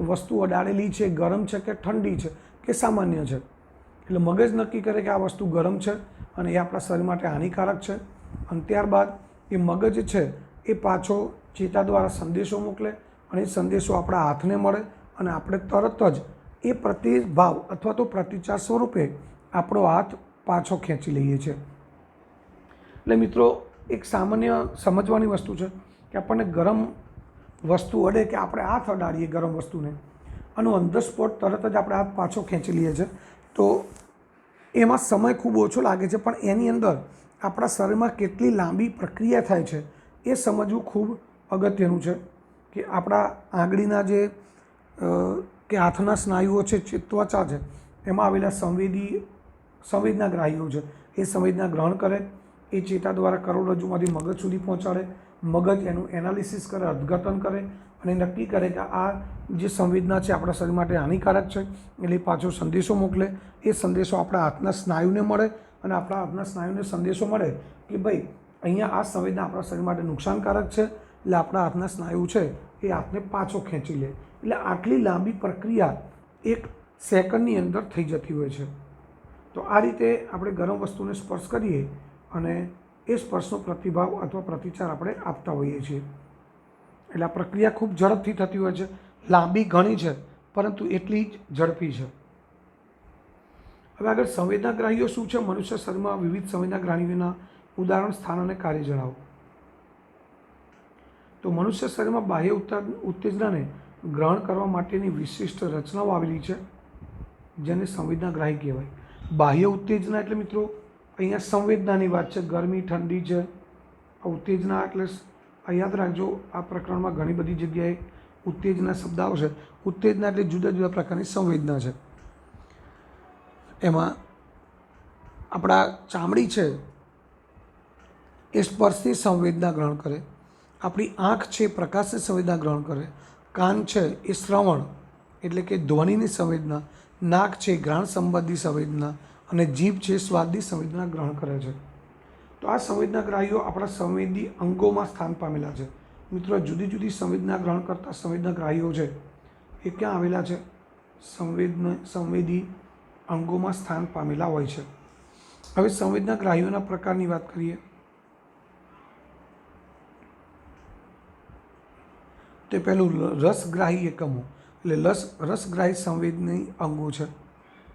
વસ્તુ અડાડેલી છે, ગરમ છે કે ઠંડી છે કે સામાન્ય છે. એટલે મગજ નક્કી કરે કે આ વસ્તુ ગરમ છે અને એ આપણા શરીર માટે હાનિકારક છે. અને ત્યારબાદ એ મગજ છે એ પાછો ચેતા દ્વારા સંદેશો મોકલે અને એ સંદેશો આપણા હાથને મળે અને આપણે તરત જ એ પ્રતિભાવ અથવા તો પ્રતિચાર સ્વરૂપે આપણો હાથ પાછો ખેંચી લઈએ છીએ. એટલે મિત્રો, એક સામાન્ય સમજવાની વસ્તુ છે કે આપણને ગરમ વસ્તુ અડે કે આપણે હાથ અડાડીએ ગરમ વસ્તુને અને ઓન ધ સ્પોટ તરત જ આપણે હાથ પાછો ખેંચી લઈએ છીએ. તો એમાં સમય ખૂબ ઓછો લાગે છે, પણ એની અંદર આપણા શરીરમાં કેટલી લાંબી પ્રક્રિયા થાય છે એ સમજવું ખૂબ અગત્યનું છે. કે આપણા આંગળીના જે કે હાથના સ્નાયુઓ છે, ત્વચા છે, એમાં આવેલા સંવેદનાગ્રાહીઓ છે, એ સંવેદના ગ્રહણ કરે, એ ચેતા દ્વારા કરોડરજ્જુમાંથી મગજ સુધી પહોંચાડે. મગજ એનું એનાલિસિસ કરે, અર્થઘટન કરે અને નક્કી કરે કે આ જે સંવેદના છે આપણા શરીર માટે હાનિકારક છે, એટલે પાછો સંદેશો મોકલે. એ સંદેશો આપણા હાથના સ્નાયુને મળે અને આપણા હાથના સ્નાયુને સંદેશો મળે કે ભાઈ અહીંયા આ સંવેદના આપણા શરીર માટે નુકસાનકારક છે, એટલે આપણા હાથના સ્નાયુ છે એ હાથને પાછો ખેંચી લે. એટલે આટલી લાંબી પ્રક્રિયા એક સેકન્ડની અંદર થઈ જતી હોય છે. તો આ રીતે આપણે ગરમ વસ્તુને સ્પર્શ કરીએ અને એ સ્પર્શનો પ્રતિભાવ અથવા પ્રતિચાર આપણે આપતા હોઈએ છીએ. એટલે આ પ્રક્રિયા ખૂબ ઝડપથી થતી હોય છે, લાંબી ઘણી છે, પરંતુ એટલી જ ઝડપી છે. હવે આગળ સંવેદનાગ્રાહીઓ શું છે? મનુષ્ય શરીરમાં વિવિધ સંવેદનાગ્રાહીઓના ઉદાહરણ, સ્થાન અને કાર્ય જણાવો. તો મનુષ્ય શરીરમાં બાહ્ય ઉત્તેજનાને ગ્રહણ કરવા માટેની વિશિષ્ટ રચનાઓ આવેલી છે, જેને સંવેદનાગ્રાહી કહેવાય. બાહ્ય ઉત્તેજના એટલે મિત્રો અહીંયા સંવેદનાની વાત છે, ગરમી, ઠંડી છે. આ ઉત્તેજના એટલે યાદ રાખજો, આ પ્રકરણમાં ઘણી બધી જગ્યાએ ઉત્તેજના શબ્દ આવશે. ઉત્તેજના એટલે જુદા જુદા પ્રકારની સંવેદના છે. એમાં આપણા ચામડી છે એ સ્પર્શની સંવેદના ગ્રહણ કરે, આપણી આંખ છે પ્રકાશની સંવેદના ગ્રહણ કરે, કાન છે એ શ્રવણ એટલે કે ધ્વનિની સંવેદના, નાક છે ઘ્રાણ સંબંધી સંવેદના અને જીભ છે સ્વાદની સંવેદના ગ્રહણ કરે છે. તો આ સંવેદનાગ્રાહીઓ આપણા સંવેદી અંગોમાં સ્થાન પામેલા છે. મિત્રો, જુદી જુદી સંવેદના ગ્રહણ કરતા સંવેદનાગ્રાહીઓ છે એ ક્યાં આવેલા છે? સંવેદી અંગોમાં સ્થાન પામેલા હોય છે. હવે સંવેદનાગ્રાહીઓના પ્રકારની વાત કરીએ તો પહેલું રસગ્રાહી એકમો એટલે રસગ્રાહી સંવેદની અંગો છે.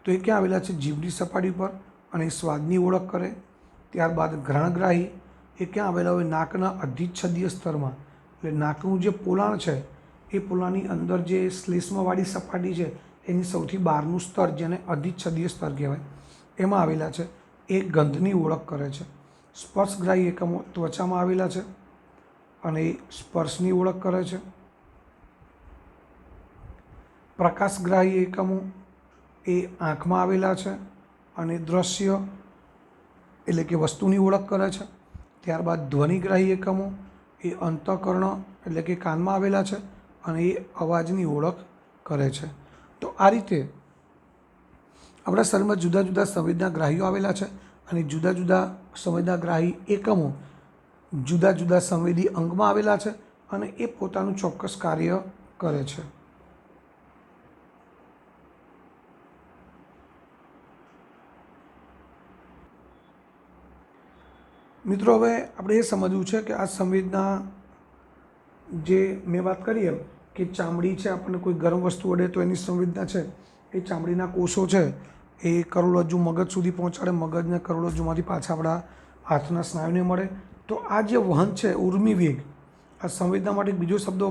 તો એ ક્યાં આવેલા છે? જીભની સપાટી પર અને સ્વાદની ઓળખ કરે. ત્યારબાદ ઘ્રાણગ્રાહી એ ક્યાં આવેલા હોય? નાકના અધિચ્છદીય સ્તરમાં. એટલે નાકનું જે પોલાણ છે એ પોલાણની અંદર જે શ્લેષ્મવાળી સપાટી છે એની સૌથી બહારનું સ્તર, જેને અધિચ્છદીય સ્તર કહેવાય, એમાં આવેલા છે. એ ગંધની ઓળખ કરે છે. સ્પર્શગ્રાહી એકમો ત્વચામાં આવેલા છે અને એ સ્પર્શની ઓળખ કરે છે. પ્રકાશગ્રાહી એકમો એ આંખમાં આવેલા છે અને દ્રશ્ય એટલે કે વસ્તુની ઓળખ કરે છે. ત્યારબાદ ધ્વનિગ્રાહી એકમો એ અંતઃકર્ણ એટલે કે કાનમાં આવેલા છે અને એ અવાજની ઓળખ કરે છે. તો આ રીતે આપણા શરીરમાં જુદા જુદા સંવેદનાગ્રાહીઓ આવેલા છે અને જુદા જુદા સંવેદનાગ્રાહી એકમો જુદા જુદા સંવેદી અંગમાં આવેલા છે અને એ પોતાનું ચોક્કસ કાર્ય કરે છે. મિત્રો, હવે આપણે એ સમજવું છે કે આ સંવેદના જે મેં વાત કરી એમ કે ચામડી છે, આપણને કોઈ ગરમ વસ્તુ અડે તો એની સંવેદના છે, એ ચામડીના કોષો છે એ કરોડરજ્જુ મગજ સુધી પહોંચાડે, મગજને કરોડરજ્જુમાંથી પાછા આપણા હાથના સ્નાયુને મળે. તો આ જે વહન છે ઉર્મિ વેગ, આ સંવેદના માટે એક બીજો શબ્દ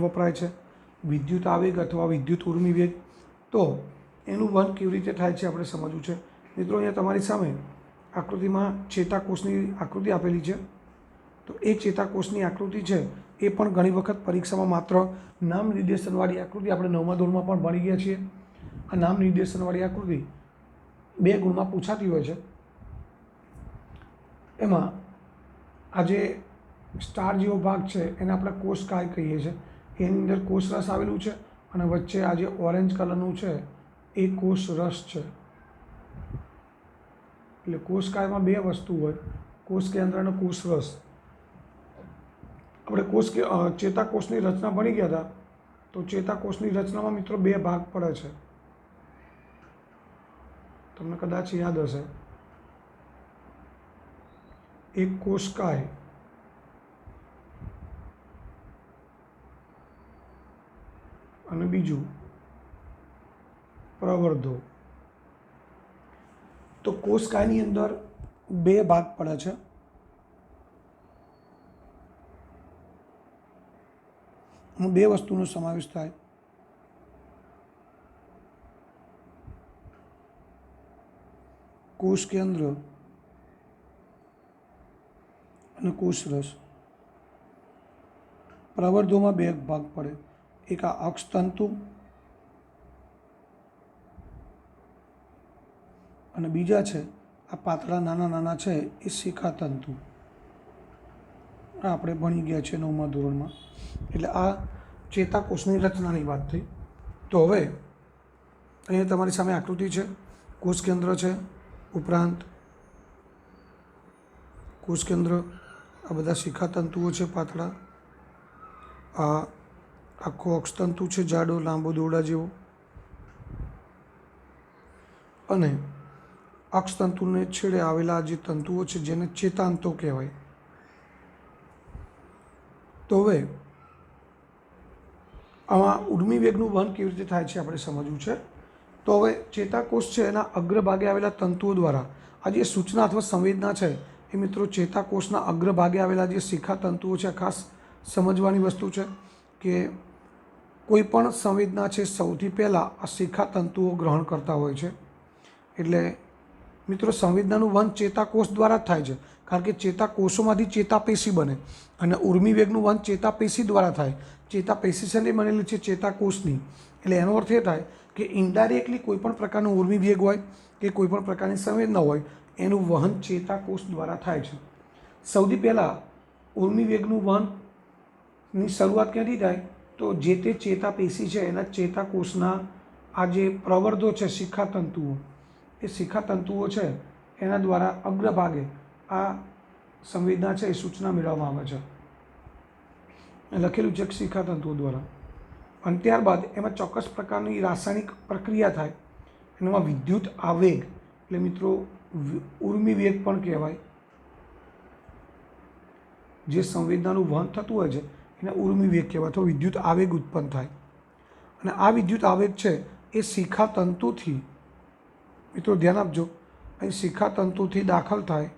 વપરાય છે, વિદ્યુત આવેગ અથવા વિદ્યુત ઉર્મિ વેગ. તો એનું વહન કેવી રીતે થાય છે આપણે સમજવું છે. મિત્રો, અહીંયા તમારી સામે આકૃતિમાં ચેતાકોષની આકૃતિ આપેલી છે. તો એ ચેતાકોષની આકૃતિ છે એ પણ ઘણી વખત પરીક્ષામાં માત્ર નામ નિર્દેશનવાળી આકૃતિ, આપણે 9મા ધોરણમાં પણ ભણી ગયા છીએ. આ નામ નિર્દેશનવાળી આકૃતિ 2 ગુણમાં પૂછાતી હોય છે. એમાં આ જે સ્ટાર જેવો ભાગ છે એને આપણે કોષકાય કહીએ છીએ. એની અંદર કોષરસ આવેલું છે અને વચ્ચે આ જે ઓરેન્જ કલરનું છે એ કોષરસ છે. એટલે કોષકાયમાં 2 વસ્તુ હોય, કોષ કેન્દ્ર અને કોષરસ. આપણે ચેતાકોષની રચના ભણી ગયા હતા. તો ચેતાકોષની રચનામાં મિત્રો 2 ભાગ પડે છે, તમને કદાચ યાદ હશે. એક કોષકાય અને બીજું પ્રવર્ધો. તો કોષકાયની અંદર 2 ભાગ પડે છે. અને 2 વસ્તુનો સમાવેશ થાય. કોષ કેન્દ્ર અને કોષરસ. પ્રવર્ધોમાં 2 ભાગ પડે, એક આ અક્ષતંતુ અને બીજા છે આ પાતળા નાના નાના છે એ શિખાતંતુ. આપણે ભણી ગયા છે 9મા ધોરણમાં. એટલે આ ચેતાકોષની રચનાની વાત થઈ. તો હવે અહીંયા તમારી સામે આકૃતિ છે, કોષ કેન્દ્ર છે, ઉપરાંત કોષ કેન્દ્ર, આ બધા શિખાતંતુઓ છે પાતળા, આ આખો અક્ષતંતુ છે જાડો લાંબો દોરડા જેવો, અને અક્ષતંતુને છેડે આવેલા જે તંતુઓ છે જેને ચેતાંતો કહેવાય. તો હવે આમાં ઉર્મિ વેગનું વહન કેવી રીતે થાય છે આપણે સમજવું છે. તો હવે ચેતાકોષ છે એના અગ્રભાગે આવેલા તંતુઓ દ્વારા આ જે સૂચના અથવા સંવેદના છે એ મિત્રો ચેતાકોષના અગ્રભાગે આવેલા જે શિખા તંતુઓ છે, ખાસ સમજવાની વસ્તુ છે કે કોઈ પણ સંવેદના છે સૌથી પહેલાં આ શિખા તંતુઓ ગ્રહણ કરતા હોય છે. એટલે મિત્રો સંવેદનાનું વહન ચેતાકોષ દ્વારા જ થાય છે, કારણ કે ચેતાકોષોમાંથી ચેતાપેશી બને અને ઉર્મિ વેગનું વહન ચેતાપેશી દ્વારા થાય. ચેતાપેશી શેની બનેલી છે? ચેતાકોષની. એટલે એનો અર્થ એ થાય કે ઇનડાયરેક્ટલી કોઈપણ પ્રકારનું ઉર્મિ વેગ હોય કે કોઈપણ પ્રકારની સંવેદના હોય એનું વહન ચેતાકોષ દ્વારા થાય છે. સૌથી પહેલાં ઉર્મિ વેગનું વહનની શરૂઆત ક્યાંથી થાય? તો જે તે ચેતાપેશી છે એના ચેતાકોષના આ જે પ્રવર્ધો છે શિખાતંતુઓ, એ શિખાતંતુઓ છે એના દ્વારા અગ્રભાગે આ સંવેદના છે એ સૂચના મેળવવામાં આવે છે. લખેલું છે શિખાતંતુઓ દ્વારા. અને ત્યારબાદ એમાં ચોક્કસ પ્રકારની રાસાયણિક પ્રક્રિયા થાય. એનામાં વિદ્યુત આવેગ એટલે મિત્રો ઉર્મિ વેગ પણ કહેવાય. જે સંવેદનાનું વહન થતું હોય છે એને ઉર્મિ વેગ કહેવાય અથવા વિદ્યુત આવેગ ઉત્પન્ન થાય. અને આ વિદ્યુત આવેગ છે એ શિખાતંતુથી, મિત્રો ધ્યાન આપજો, અહીં શિખાતંતુથી દાખલ થાય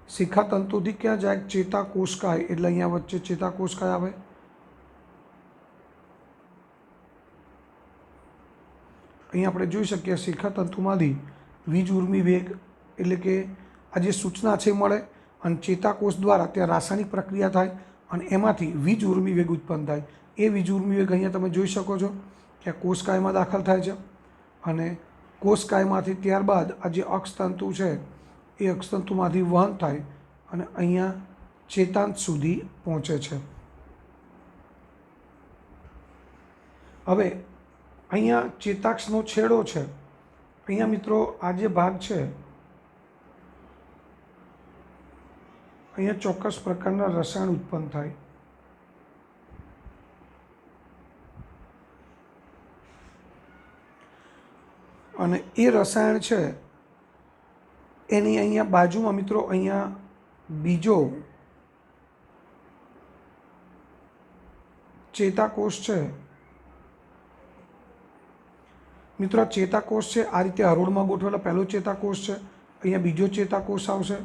શિખાતંતુથી ક્યાં જાય? ચેતાકોષકાય, એટલે અહીંયા વચ્ચે ચેતાકોષકાય આવે। અહીં આપણે જોઈ શકીએ શિખાતંતુમાંથી વીજ ઉર્મી વેગ એટલે કે આ જે સૂચના છે મળે અને ચેતાકોષ દ્વારા ત્યાં રાસાયણિક પ્રક્રિયા થાય અને એમાંથી વીજ ઉર્મી વેગ ઉત્પન્ન થાય। એ વીજ ઉર્મી વેગ અહીંયા તમે જોઈ શકો છો કે કોષકાયમાં દાખલ થાય છે અને કોષકાયમાંથી ત્યારબાદ આ જે અક્ષતંતુ છે એ અક્ષતંતુમાંથી વહન થાય અને અહીંયા ચેતાંત સુધી પહોંચે છે। હવે અહીંયા ચેતાક્ષનો છેડો છે, અહીંયા મિત્રો આ જે ભાગ છે અહીંયા ચોક્કસ પ્રકારના રસાયણ ઉત્પન્ન થાય અને એ રસાયણ છે એની અહીંયા બાજુમાં મિત્રો અહીંયા બીજો ચેતાકોષ છે। મિત્રો આ ચેતાકોષ છે આ રીતે હરોળમાં ગોઠવેલો પહેલો ચેતાકોષ છે, અહીંયા બીજો ચેતાકોષ આવશે,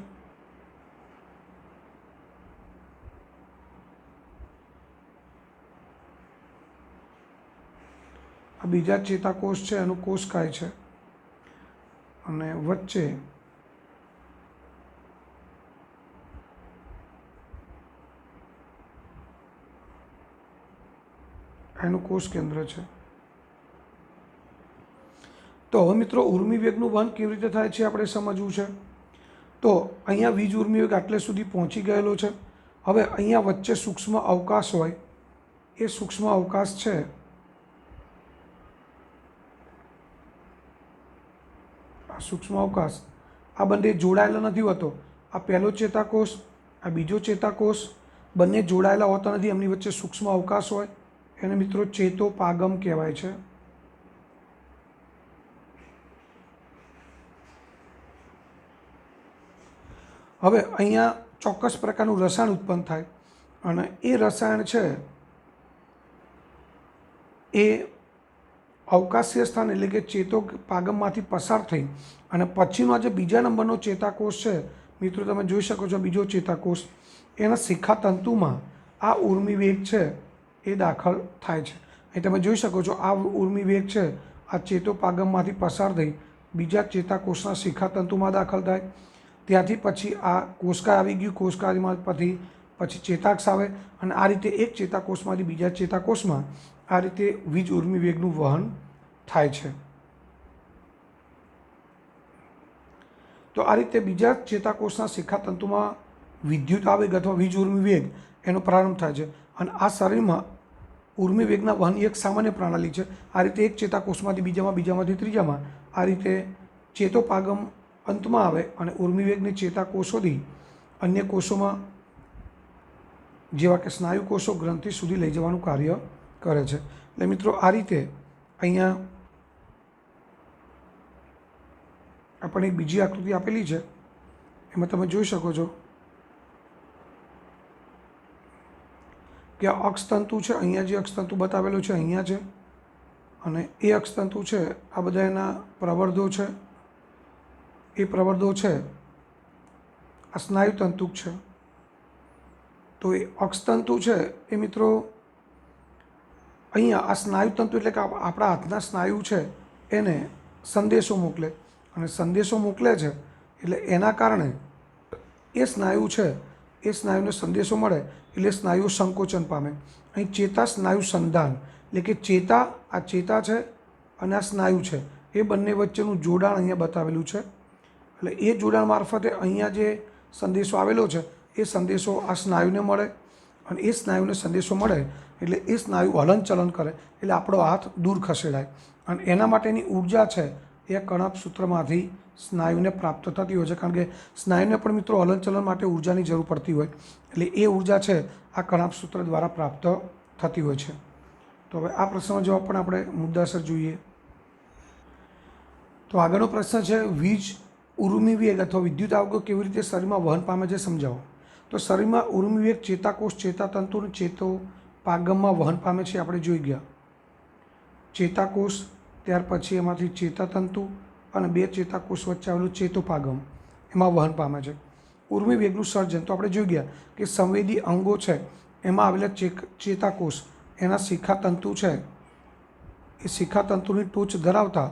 આ બીજા ચેતાકોષ છે એનું કોષકાય છે અને વચ્ચે એનું કોષ કેન્દ્ર છે। તો હવે મિત્રો ઉર્મી વેગનું વહન કેવી રીતે થાય છે આપણે સમજવું છે। તો અહીંયા વીજ ઉર્મી વેગ આટલે સુધી પહોંચી ગયેલો છે। હવે અહીંયા વચ્ચે સૂક્ષ્મ અવકાશ હોય, એ સૂક્ષ્મ અવકાશ છે આ સૂક્ષ્મ અવકાશ આ બંને જોડાયેલા નથી હોતો। આ પહેલો ચેતાકોષ આ બીજો ચેતાકોષ બંને જોડાયેલા હોતા નથી, એમની વચ્ચે સૂક્ષ્મ અવકાશ હોય, એને મિત્રો ચેતોપાગમ કહેવાય છે। હવે અહીંયા ચોક્કસ પ્રકારનું રસાયણ ઉત્પન્ન થાય અને એ રસાયણ છે એ અવકાશીય સ્થાન એટલે કે ચેતોપાગમમાંથી પસાર થઈ અને પછીનો જે બીજા નંબરનો ચેતાકોષ છે મિત્રો તમે જોઈ શકો છો બીજો ચેતાકોષ એના શિખાતંતુમાં આ ઉર્મી વેગ છે એ દાખલ થાય છે। અહીં તમે જોઈ શકો છો આ ઉર્મી વેગ છે આ ચેતોપાગમમાંથી પસાર થઈ બીજા ચેતાકોષના શિખાતંતુમાં દાખલ થાય, ત્યાંથી પછી આ કોષકાય આવી ગયું, કોષકાયમાંથી પછી ચેતાક્ષ આવે અને આ રીતે એક ચેતાકોષમાંથી બીજા ચેતાકોષમાં આ રીતે વીજ ઉર્મી વેગનું વહન થાય છે। તો આ રીતે બીજા ચેતાકોષના શિખાતંતુમાં વિદ્યુત આવેગ અથવા વીજ ઉર્મી વેગ એનો પ્રારંભ થાય છે અને આ શરીરમાં ઉર્મી વેગના વહનની એક સામાન્ય પ્રણાલી છે। આ રીતે એક ચેતાકોષમાંથી બીજામાં, બીજામાંથી ત્રીજામાં આ રીતે ચેતોપાગમ અંતમાં આવે અને ઉર્મી વેગની ચેતાકોષોથી અન્ય કોષોમાં જેવા કે સ્નાયુ કોષો ગ્રંથિ સુધી લઈ જવાનું કાર્ય કરે છે। એટલે મિત્રો આ રીતે અહીંયા આપણે એક બીજી આકૃતિ આપેલી છે, એમાં તમે જોઈ શકો છો કે આ અક્ષતંતુ છે, અહીંયા જે અક્ષતંતુ બતાવેલું છે અહીંયા છે અને એ અક્ષતંતુ છે આ બધા એના પ્રવર્ધો છે, એ પ્રવર્ધો છે આ સ્નાયુતંતુ છે। તો એ અક્ષતંતુ છે એ મિત્રો અહીંયા આ સ્નાયુતંતુ એટલે કે આપણા હાથના સ્નાયુ છે એને સંદેશો મોકલે અને સંદેશો મોકલે છે એટલે એના કારણે એ સ્નાયુ છે એ સ્નાયુને સંદેશો મળે એટલે સ્નાયુઓ સંકોચન પામે। અહીં ચેતા સ્નાયુ સંધાન એટલે કે આ ચેતા છે અને આ સ્નાયુ છે એ બંને વચ્ચેનું જોડાણ અહીંયા બતાવેલું છે। એટલે એ જોડાણ મારફતે અહીંયા જે સંદેશો આવેલો છે એ સંદેશો આ સ્નાયુને મળે અને એ સ્નાયુને સંદેશો મળે એટલે એ સ્નાયુ હલનચલન કરે એટલે આપણો હાથ દૂર ખસેડાય અને એના માટેની ઉર્જા છે એ કણપ સૂત્રમાંથી સ્નાયુને પ્રાપ્ત થતી હોય છે, કારણ કે સ્નાયુને પણ મિત્રો હલનચલન માટે ઉર્જાની જરૂર પડતી હોય એટલે એ ઉર્જા છે આ કણપ સૂત્ર દ્વારા પ્રાપ્ત થતી હોય છે। તો હવે આ પ્રશ્નનો જવાબ પણ આપણે મુદ્દાસર જોઈએ। તો આગળનો પ્રશ્ન છે વીજ ઉર્મી વેગ અથવા વિદ્યુત આવેગો કેવી રીતે શરીરમાં વહન પામે છે સમજાવો। તો શરીરમાં ઉર્મી વેગ ચેતાકોષ, ચેતાતંતુ અને ચેતોપાગમમાં વહન પામે છે આપણે જોઈ ગયા। ચેતાકોષ, ત્યાર પછી એમાંથી ચેતાતંતુ અને બે ચેતાકોષ વચ્ચે આવેલું ચેતોપાગમ એમાં વહન પામે છે ઉર્મી વેગનું સર્જન તો આપણે જોઈ ગયા કે સંવેદી અંગો છે એમાં આવેલા ચેતાકોષ એના શિખાતંતુ છે એ શિખાતંતુની ટોચ ધરાવતા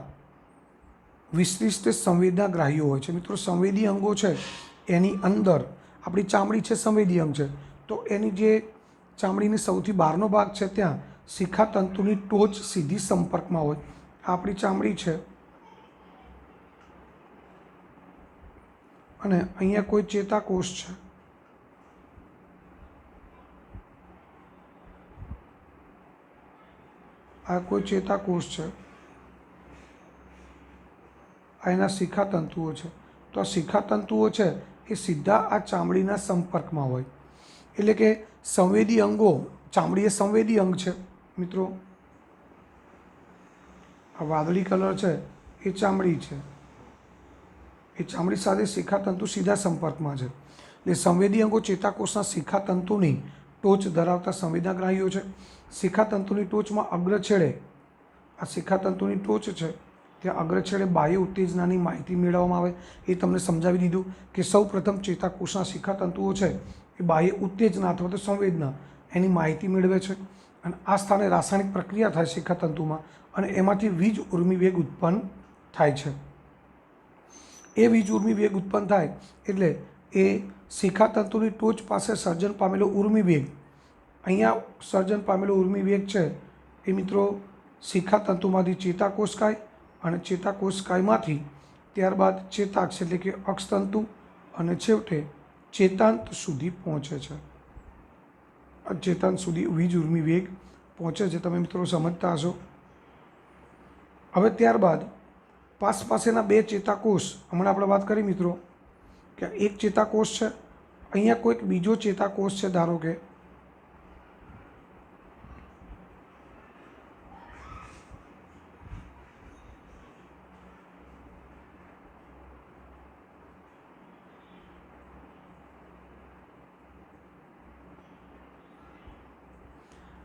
વિશિષ્ટ સંવેદનાગ્રાહીઓ હોય છે। મિત્રો સંવેદી અંગો છે એની અંદર આપણી ચામડી છે સંવેદી અંગ છે, તો એની જે ચામડીની સૌથી બહારનો ભાગ છે ત્યાં શિખાતંતુની ટોચ સીધી સંપર્કમાં હોય। આપણી ચામડી છે અને અહીંયા કોઈ ચેતાકોષ છે, આ કોઈ ચેતાકોષ છે, આ એના શિખાતંતુઓ છે। તો આ શિખાતંતુઓ છે એ સીધા આ ચામડીના સંપર્કમાં હોય, એટલે કે સંવેદી અંગો, ચામડી એ સંવેદી અંગ છે મિત્રો। આ વાદળી કલર છે એ ચામડી છે, એ ચામડી સાથે શિખાતંતુ સીધા સંપર્કમાં છે। એટલે સંવેદી અંગો ચેતાકોષના શિખાતંતુની ટોચ ધરાવતા સંવેદનાગ્રાહીઓ છે। શિખાતંતુની ટોચમાં અગ્રછેડે, આ શિખાતંતુની ટોચ છે ત્યાં અગ્રછેડે બાહ્ય ઉત્તેજનાની માહિતી મેળવવામાં આવે। એ તમને સમજાવી દીધું કે સૌ પ્રથમ ચેતાકોષના શિખાતંતુઓ છે એ બાહ્ય ઉત્તેજના અથવા તો સંવેદના એની માહિતી મેળવે છે અને આ સ્થાને રાસાયણિક પ્રક્રિયા થાય શિખાતંતુમાં અને એમાંથી વીજ ઉર્મી વેગ ઉત્પન્ન થાય છે। એ વીજ ઉર્મી વેગ ઉત્પન્ન થાય એટલે એ શિખાતંતુની ટોચ પાસે સર્જન પામેલો ઉર્મી વેગ, અહીંયા સર્જન પામેલો ઉર્મી વેગ છે એ મિત્રો શિખાતંતુમાંથી ચેતાકોષકાય અને ચેતાકોષકાયમાંથી ત્યારબાદ ચેતાક્ષ એટલે કે અક્ષતંતુ અને છેવટે ચેતાંત સુધી પહોંચે છે। ચેતાંત સુધી વીજ ઉર્મી વેગ પહોંચે છે, તમે મિત્રો સમજતા હશો। હવે ત્યારબાદ પાસેના બે ચેતાકોષ, હમણાં આપણે વાત કરી મિત્રો કે એક ચેતાકોષ છે, અહીંયા કોઈક બીજો ચેતાકોષ છે, ધારો કે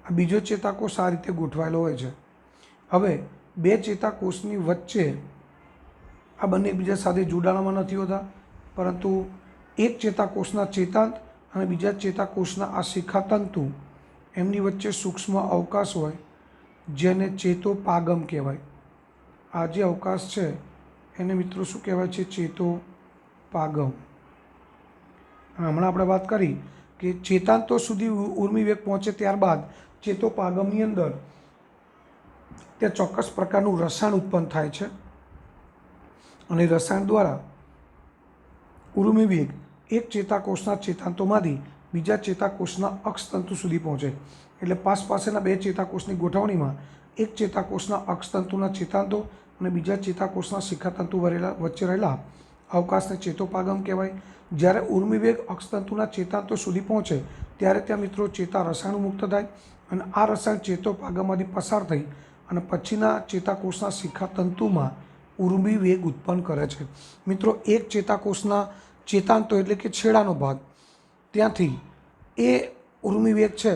આ બીજો ચેતાકોષ આ રીતે ગોઠવાયેલો હોય છે। હવે બે ચેતાકોષની વચ્ચે આ બંને એકબીજા સાથે જોડાણમાં નથી હોતા, પરંતુ એક ચેતાકોષના ચેતાંત અને બીજા ચેતાકોષના આ શિખાતંતુ એમની વચ્ચે સૂક્ષ્મ અવકાશ હોય જેને ચેતોપાગમ કહેવાય। આ જે અવકાશ છે એને મિત્રો શું કહેવાય છે? ચેતોપાગમ। હમણાં આપણે વાત કરી કે ચેતાંતો સુધી ઉર્મી વેગ પહોંચે ત્યારબાદ ચેતોપાગમની અંદર ત્યાં ચોક્કસ પ્રકારનું રસાયણ ઉત્પન્ન થાય છે અને રસાયણ દ્વારા ઉર્મી વેગ એક ચેતાકોષના ચેતાંતોમાંથી બીજા ચેતાકોષના અક્ષતંતુ સુધી પહોંચે। એટલે પાસેના બે ચેતાકોષની ગોઠવણીમાં એક ચેતાકોષના અક્ષતંતુના ચેતાંતો અને બીજા ચેતાકોષના શિખાતંતુ વચ્ચે રહેલા અવકાશને ચેતોપાગમ કહેવાય। જ્યારે ઉર્મી વેગ અક્ષતંતુના ચેતાંતો સુધી પહોંચે ત્યારે ત્યાં મિત્રો ચેતા રસાયણ મુક્ત થાય અને આ રસાયણ ચેતોપાગમમાંથી પસાર થઈ અને પછીના ચેતાકોષના શિખાતંતુમાં ઉર્મી વેગ ઉત્પન્ન કરે છે। મિત્રો એક ચેતાકોષના ચેતાંતો એટલે કે છેડાનો ભાગ, ત્યાંથી એ ઉર્મી વેગ છે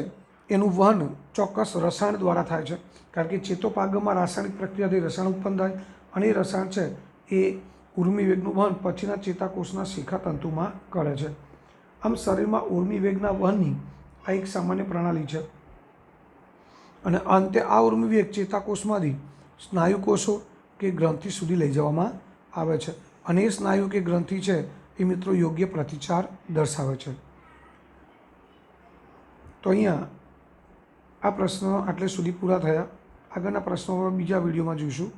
એનું વહન ચોક્કસ રસાયણ દ્વારા થાય છે, કારણ કે ચેતોપાગમમાં રાસાયણિક પ્રક્રિયાથી રસાયણ ઉત્પન્ન થાય અને એ રસાયણ છે એ ઉર્મી વેગનું વહન પછીના ચેતાકોષના શિખાતંતુમાં કરે છે। આમ શરીરમાં ઉર્મી વેગના વહનની આ એક સામાન્ય પ્રણાલી છે અને અંતે આ ઉર્મી વેગ ચેતાકોષમાંથી સ્નાયુકોષો કે ગ્રંથિ સુધી લઈ જવામાં આવે છે અને એ સ્નાયુ કે ગ્રંથિ છે એ મિત્રો યોગ્ય પ્રતિચાર દર્શાવે છે। તો અહીંયા આ પ્રશ્નો આટલે સુધી પૂરા થયા। આગળના પ્રશ્નો બીજા વિડીયોમાં જોઈશું।